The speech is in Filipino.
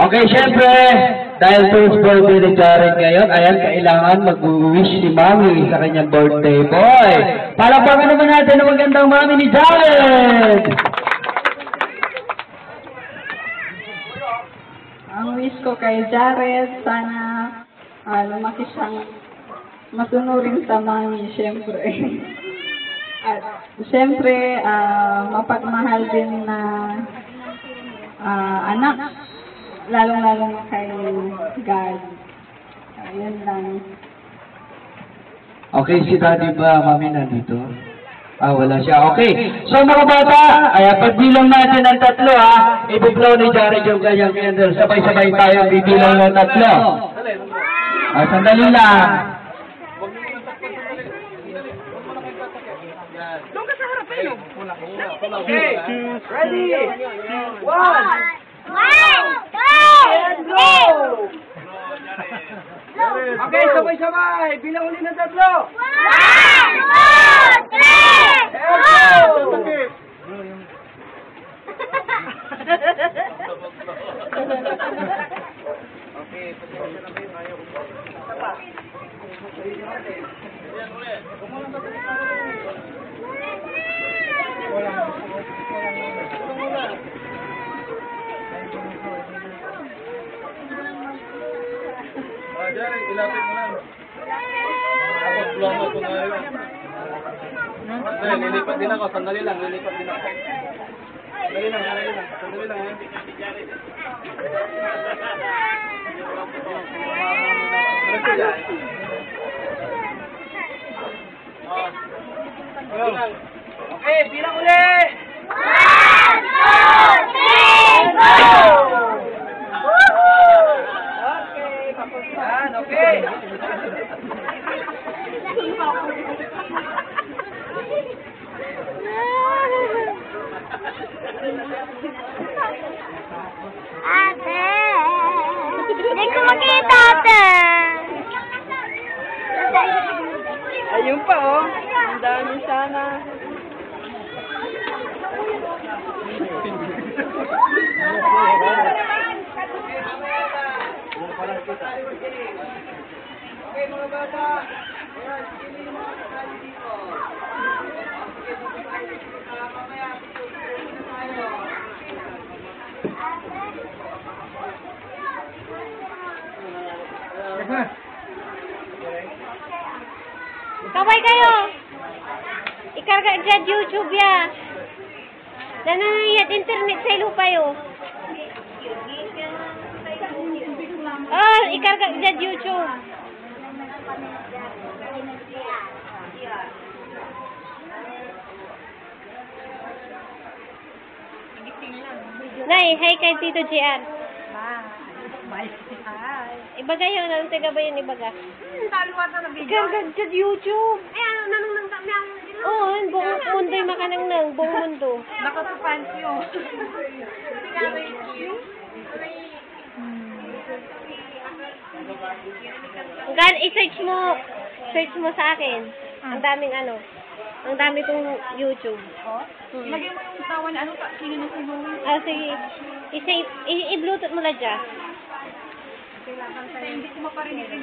Okay, syempre, dahil first birthday ni Jared ngayon, ayan, kailangan mag-wish si Mami sa kanyang birthday boy. Palakpakan naman natin ang magandang Mami ni Jared! Ang wish ko kay Jared, sana lumaki siyang masunurin sa Mami, syempre. At syempre, mapagmahal din na anak, lalong-lalong kay God. Ayun lang. Okay, si Daddy ba, Mami, nandito? Wala siya. Okay. So, mga bata, pagbilang natin ng 3, ibiblow ni Jared yung kanyang candle. Sabay-sabay tayo bibilang ng 3. Sandali lang. Doon ka sa harapin. Okay. Ready? 1. 1, 2, 3, go! Okay, sabay-sabay. Bilang ulit ng 3. 1, 2, 3. Ilapit mo lang. Tapos buwan mo kung ngayon. Lilipat din ako. Sandali lang. Lilipat din ako. Sandali lang. Sandali lang. Okay, bilang ulit! 1, 2, 3, go! Okay. Ate! Hindi ko makita, ate! Ayun pa, oh. Ang dami sana. Okay, mga bata. Ayan, sige mo sa tayo dito. Mamaya, na tayo. Kaway kayo! Ikarga dyan YouTube ya. Nananayat internet sa lupa yo. Oh, ikarga dyan YouTube. Nay, hi kay Tito JR. Ibaga yun, anong taga ba yun ibaga? Taluwa na video. Ikarga dyan YouTube. Eh, ano, nanong kami ang... Oo, buong mundo yung makanang buong mundo. Nakatupan yun. Gan, search mo sa akin. Ang daming ang dami kong YouTube. Lagay mo yung tawan, ano pa, sino na sino. Sige. I-bluetooth mo na dyan. Kailangan tayo. Hindi ko maparinig sa